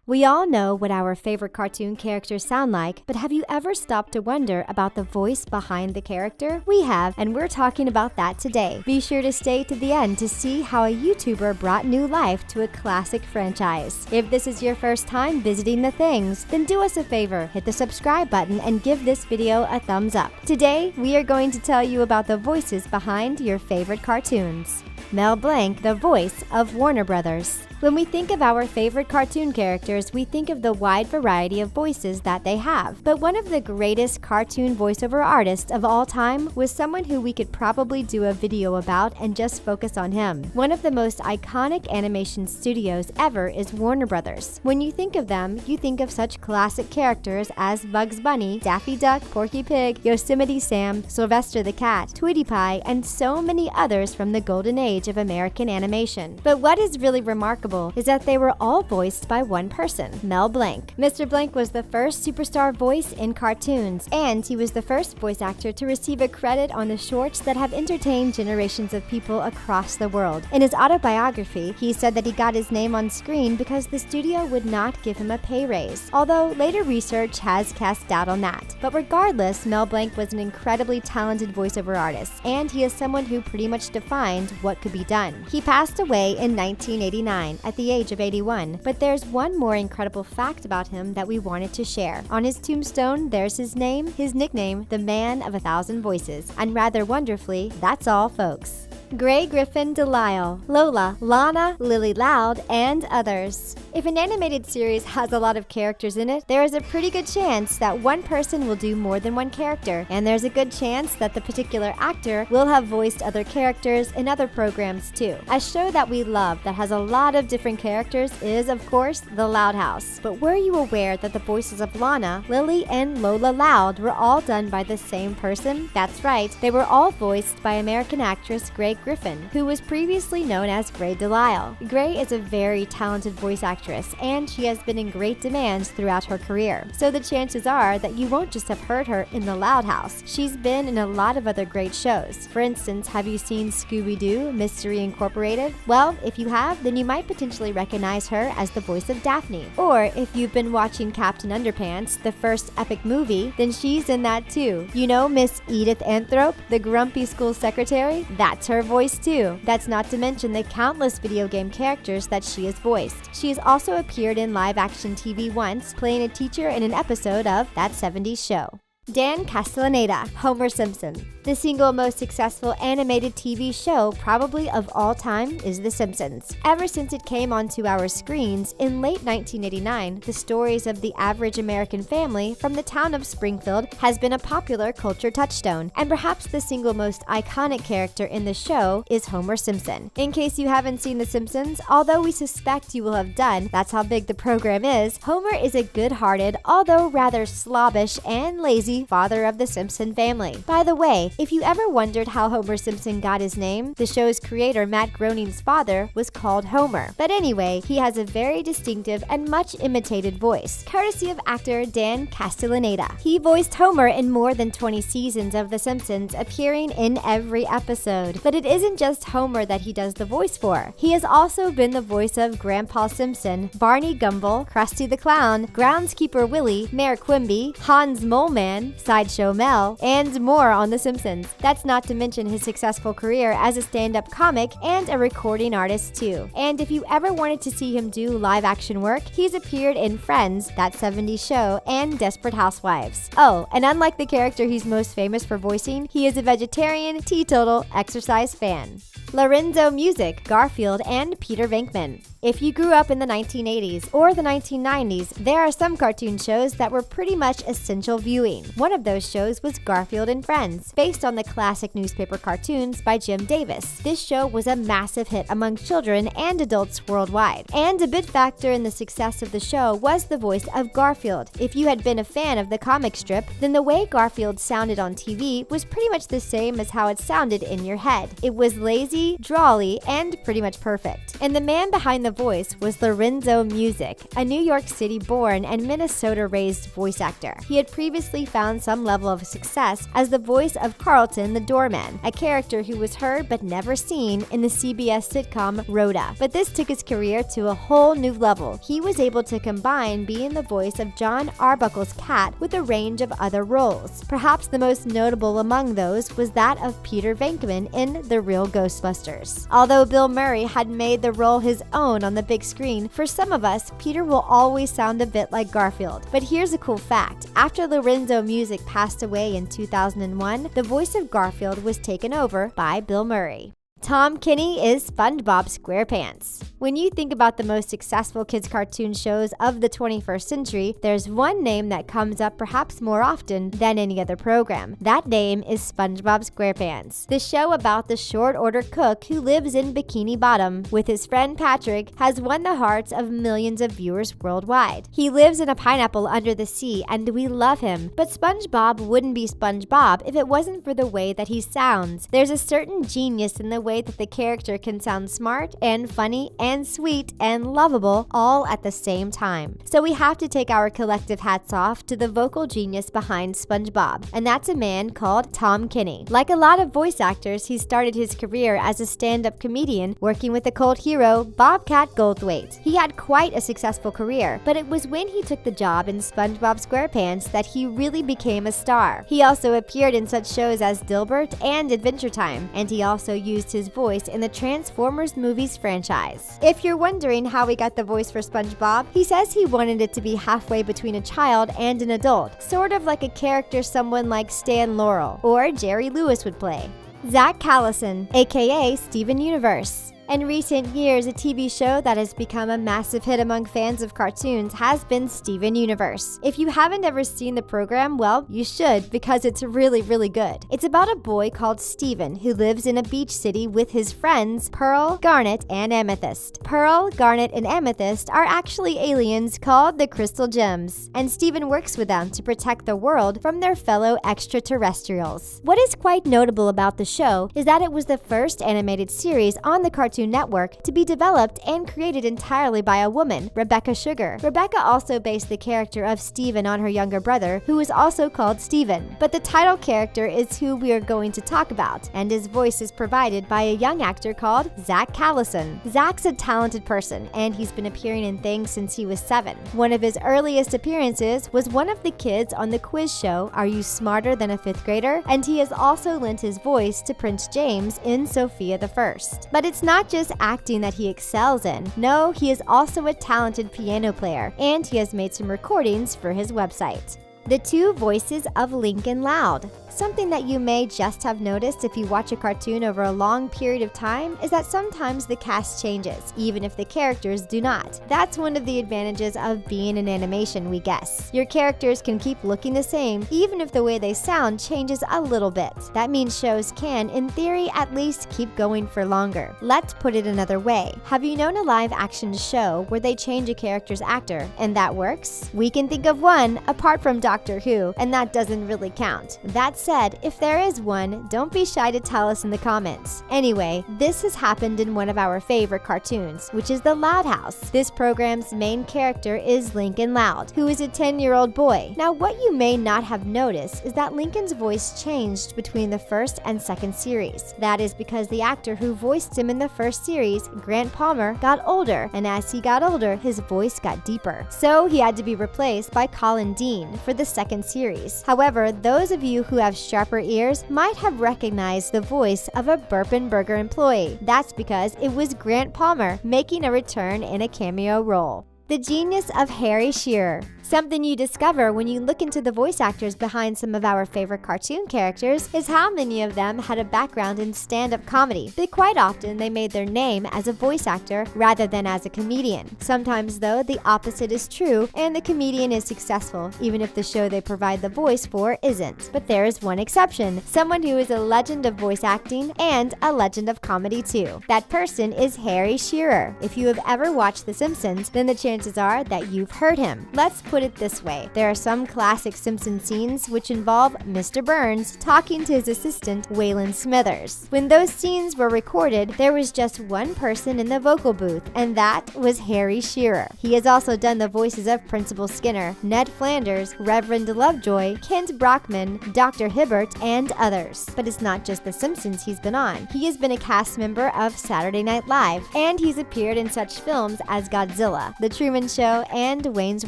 We all know what our favorite cartoon characters sound like, but have you ever stopped to wonder about the voice behind the character? We have, and we're talking about that today. Be sure to stay to the end to see how a YouTuber brought new life to a classic franchise. If this is your first time visiting The Things, then do us a favor, hit the subscribe button and give this video a thumbs up. Today, we are going to tell you about the voices behind your favorite cartoons. Mel Blanc, the voice of Warner Brothers. When we think of our favorite cartoon characters, we think of the wide variety of voices that they have. But one of the greatest cartoon voiceover artists of all time was someone who we could probably do a video about and just focus on him. One of the most iconic animation studios ever is Warner Brothers. When you think of them, you think of such classic characters as Bugs Bunny, Daffy Duck, Porky Pig, Yosemite Sam, Sylvester the Cat, Tweety Pie, and so many others from the golden age of American animation. But what is really remarkable is that they were all voiced by one person, Mel Blanc. Mr. Blanc was the first superstar voice in cartoons, and he was the first voice actor to receive a credit on the shorts that have entertained generations of people across the world. In his autobiography, he said that he got his name on screen because the studio would not give him a pay raise, although later research has cast doubt on that. But regardless, Mel Blanc was an incredibly talented voiceover artist, and he is someone who pretty much defined what could be done. He passed away in 1989 at the age of 81, but there's one more incredible fact about him that we wanted to share. On his tombstone, there's his name, his nickname, the Man of 1,000 Voices. And rather wonderfully, that's all, folks. Gray Griffin Delisle, Lola, Lana, Lily Loud, and others. If an animated series has a lot of characters in it, there is a pretty good chance that one person will do more than one character, and there's a good chance that the particular actor will have voiced other characters in other programs too. A show that we love that has a lot of different characters is, of course, The Loud House. But were you aware that the voices of Lana, Lily, and Lola Loud were all done by the same person? That's right, they were all voiced by American actress Gray Griffin, who was previously known as Gray Delisle. Gray is a very talented voice actress, and she has been in great demand throughout her career. So the chances are that you won't just have heard her in The Loud House. She's been in a lot of other great shows. For instance, have you seen Scooby-Doo Mystery Incorporated? Well, if you have, then you might potentially recognize her as the voice of Daphne. Or if you've been watching Captain Underpants, the first epic movie, then she's in that too. You know Miss Edith Anthrop, the grumpy school secretary? That's her voice too. That's not to mention the countless video game characters that she has voiced. She has also appeared in live-action TV once, playing a teacher in an episode of That 70s Show. Dan Castellaneta, Homer Simpson. The single most successful animated TV show probably of all time is The Simpsons. Ever since it came onto our screens in late 1989, the stories of the average American family from the town of Springfield has been a popular culture touchstone, and perhaps the single most iconic character in the show is Homer Simpson. In case you haven't seen The Simpsons, although we suspect you will have done, that's how big the program is, Homer is a good-hearted, although rather slobbish and lazy father of the Simpson family. By the way, if you ever wondered how Homer Simpson got his name, the show's creator Matt Groening's father was called Homer. But anyway, he has a very distinctive and much imitated voice, courtesy of actor Dan Castellaneta. He voiced Homer in more than 20 seasons of The Simpsons, appearing in every episode. But it isn't just Homer that he does the voice for. He has also been the voice of Grandpa Simpson, Barney Gumble, Krusty the Clown, Groundskeeper Willie, Mayor Quimby, Hans Moleman, Sideshow Mel, and more on The Simpsons. That's not to mention his successful career as a stand-up comic and a recording artist too. And if you ever wanted to see him do live-action work, he's appeared in Friends, That 70s Show, and Desperate Housewives. Oh, and unlike the character he's most famous for voicing, he is a vegetarian, teetotal, exercise fan. Lorenzo Music, Garfield, and Peter Venkman. If you grew up in the 1980s or the 1990s, there are some cartoon shows that were pretty much essential viewing. One of those shows was Garfield and Friends, based on the classic newspaper cartoons by Jim Davis. This show was a massive hit among children and adults worldwide. And a big factor in the success of the show was the voice of Garfield. If you had been a fan of the comic strip, then the way Garfield sounded on TV was pretty much the same as how it sounded in your head. It was lazy, drawly, and pretty much perfect. And the man behind the the voice was Lorenzo Music, a New York City-born and Minnesota-raised voice actor. He had previously found some level of success as the voice of Carlton the doorman, a character who was heard but never seen in the CBS sitcom Rhoda. But this took his career to a whole new level. He was able to combine being the voice of John Arbuckle's cat with a range of other roles. Perhaps the most notable among those was that of Peter Venkman in The Real Ghostbusters. Although Bill Murray had made the role his own on the big screen, for some of us, Peter will always sound a bit like Garfield. But here's a cool fact. After Lorenzo Music passed away in 2001, the voice of Garfield was taken over by Bill Murray. Tom Kenny is SpongeBob SquarePants. When you think about the most successful kids' cartoon shows of the 21st century, there's one name that comes up perhaps more often than any other program. That name is SpongeBob SquarePants. The show about the short-order cook who lives in Bikini Bottom with his friend Patrick has won the hearts of millions of viewers worldwide. He lives in a pineapple under the sea and we love him, but SpongeBob wouldn't be SpongeBob if it wasn't for the way that he sounds. There's a certain genius in the way that the character can sound smart and funny and sweet and lovable all at the same time. So we have to take our collective hats off to the vocal genius behind SpongeBob, and that's a man called Tom Kenny. Like a lot of voice actors, he started his career as a stand-up comedian working with the cult hero Bobcat Goldthwait. He had quite a successful career, but it was when he took the job in SpongeBob SquarePants that he really became a star. He also appeared in such shows as Dilbert and Adventure Time, and he also used his voice in the Transformers movies franchise. If you're wondering how he got the voice for SpongeBob, he says he wanted it to be halfway between a child and an adult, sort of like a character someone like Stan Laurel or Jerry Lewis would play. Zach Callison, aka Steven Universe. In recent years, a TV show that has become a massive hit among fans of cartoons has been Steven Universe. If you haven't ever seen the program, well, you should, because it's really, really good. It's about a boy called Steven who lives in a beach city with his friends Pearl, Garnet, and Amethyst. Pearl, Garnet, and Amethyst are actually aliens called the Crystal Gems, and Steven works with them to protect the world from their fellow extraterrestrials. What is quite notable about the show is that it was the first animated series on the Cartoon Network to be developed and created entirely by a woman, Rebecca Sugar. Rebecca also based the character of Steven on her younger brother, who is also called Steven. But the title character is who we are going to talk about, and his voice is provided by a young actor called Zach Callison. Zach's a talented person, and he's been appearing in things since he was 7. One of his earliest appearances was one of the kids on the quiz show Are You Smarter Than a 5th Grader? And he has also lent his voice to Prince James in Sophia the First. But it's not just acting that he excels in. No, he is also a talented piano player, and he has made some recordings for his website. The two voices of Lincoln Loud. Something that you may just have noticed if you watch a cartoon over a long period of time is that sometimes the cast changes, even if the characters do not. That's one of the advantages of being in animation, we guess. Your characters can keep looking the same, even if the way they sound changes a little bit. That means shows can, in theory, at least keep going for longer. Let's put it another way. Have you known a live-action show where they change a character's actor, and that works? We can think of one, apart from Doctor Who, and that doesn't really count. That said, if there is one, don't be shy to tell us in the comments. Anyway, this has happened in one of our favorite cartoons, which is The Loud House. This program's main character is Lincoln Loud, who is a 10-year-old boy. Now, what you may not have noticed is that Lincoln's voice changed between the first and second series. That is because the actor who voiced him in the first series, Grant Palmer, got older, and as he got older, his voice got deeper. So he had to be replaced by Colin Dean for the second series. However, those of you who have sharper ears might have recognized the voice of a Burpin' Burger employee. That's because it was Grant Palmer making a return in a cameo role. The genius of Harry Shearer. Something you discover when you look into the voice actors behind some of our favorite cartoon characters is how many of them had a background in stand-up comedy, but quite often they made their name as a voice actor rather than as a comedian. Sometimes, though, the opposite is true, and the comedian is successful, even if the show they provide the voice for isn't. But there is one exception, someone who is a legend of voice acting and a legend of comedy too. That person is Harry Shearer. If you have ever watched The Simpsons, then the chances chances are that you've heard him. Let's put it this way. There are some classic Simpsons scenes which involve Mr. Burns talking to his assistant, Waylon Smithers. When those scenes were recorded, there was just one person in the vocal booth, and that was Harry Shearer. He has also done the voices of Principal Skinner, Ned Flanders, Reverend Lovejoy, Kent Brockman, Dr. Hibbert, and others. But it's not just The Simpsons he's been on. He has been a cast member of Saturday Night Live, and he's appeared in such films as Godzilla, The Truman Show, and Wayne's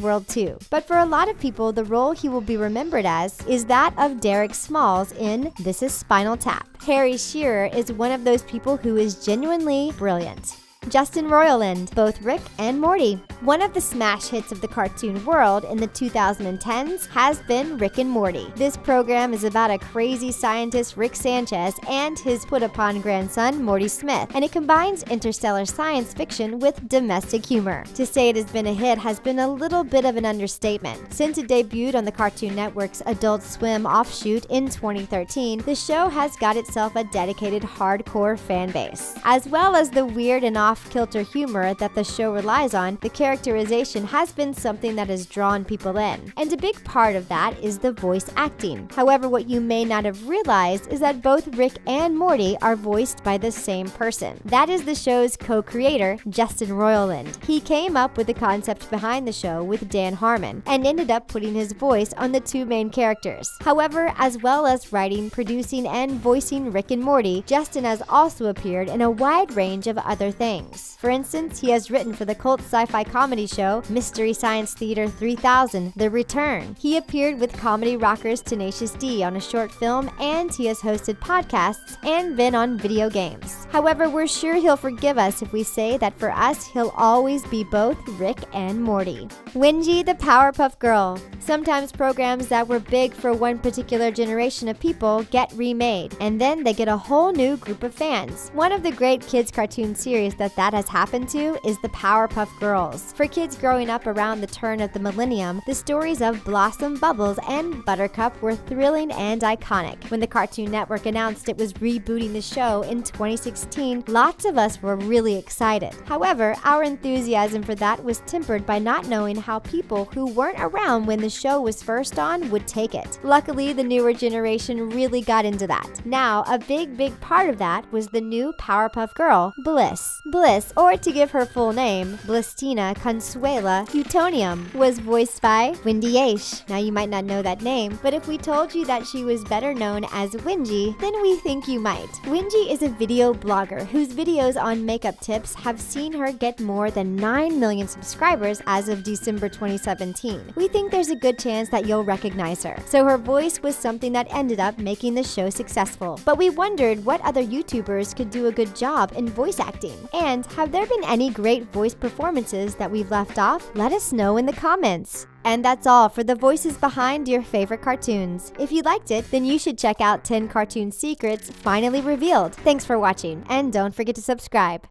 World 2. But for a lot of people, the role he will be remembered as is that of Derek Smalls in This Is Spinal Tap. Harry Shearer is one of those people who is genuinely brilliant. Justin Roiland, both Rick and Morty. One of the smash hits of the cartoon world in the 2010s has been Rick and Morty. This program is about a crazy scientist, Rick Sanchez, and his put-upon grandson, Morty Smith, and it combines interstellar science fiction with domestic humor. To say it has been a hit has been a little bit of an understatement. Since it debuted on the Cartoon Network's Adult Swim offshoot in 2013, the show has got itself a dedicated hardcore fan base. As well as the weird and off-kilter humor that the show relies on, the characterization has been something that has drawn people in. And a big part of that is the voice acting. However, what you may not have realized is that both Rick and Morty are voiced by the same person. That is the show's co-creator, Justin Roiland. He came up with the concept behind the show with Dan Harmon and ended up putting his voice on the two main characters. However, as well as writing, producing, and voicing Rick and Morty, Justin has also appeared in a wide range of other things. For instance, he has written for the cult sci-fi comedy show Mystery Science Theater 3000: The Return. He appeared with comedy rockers Tenacious D on a short film, and he has hosted podcasts and been on video games. However, we're sure he'll forgive us if we say that for us, he'll always be both Rick and Morty. Wingy the Powerpuff Girl. Sometimes programs that were big for one particular generation of people get remade, and then they get a whole new group of fans. One of the great kids cartoon series that has happened to is the Powerpuff Girls. For kids growing up around the turn of the millennium, the stories of Blossom, Bubbles, and Buttercup were thrilling and iconic. When the Cartoon Network announced it was rebooting the show in 2016, lots of us were really excited. However, our enthusiasm for that was tempered by not knowing how people who weren't around when the show was first on would take it. Luckily, the newer generation really got into that. Now, a big part of that was the new Powerpuff Girl, Bliss. Bliss, or to give her full name, Blisstina Consuela Utonium, was voiced by Wendy Aish. Now you might not know that name, but if we told you that she was better known as Wingy, then we think you might. Wingy is a video blogger whose videos on makeup tips have seen her get more than 9 million subscribers as of December 2017. We think there's a good chance that you'll recognize her. So her voice was something that ended up making the show successful. But we wondered what other YouTubers could do a good job in voice acting. And have there been any great voice performances that we've left off? Let us know in the comments. And that's all for the voices behind your favorite cartoons. If you liked it, then you should check out 10 Cartoon Secrets Finally Revealed. Thanks for watching, and don't forget to subscribe.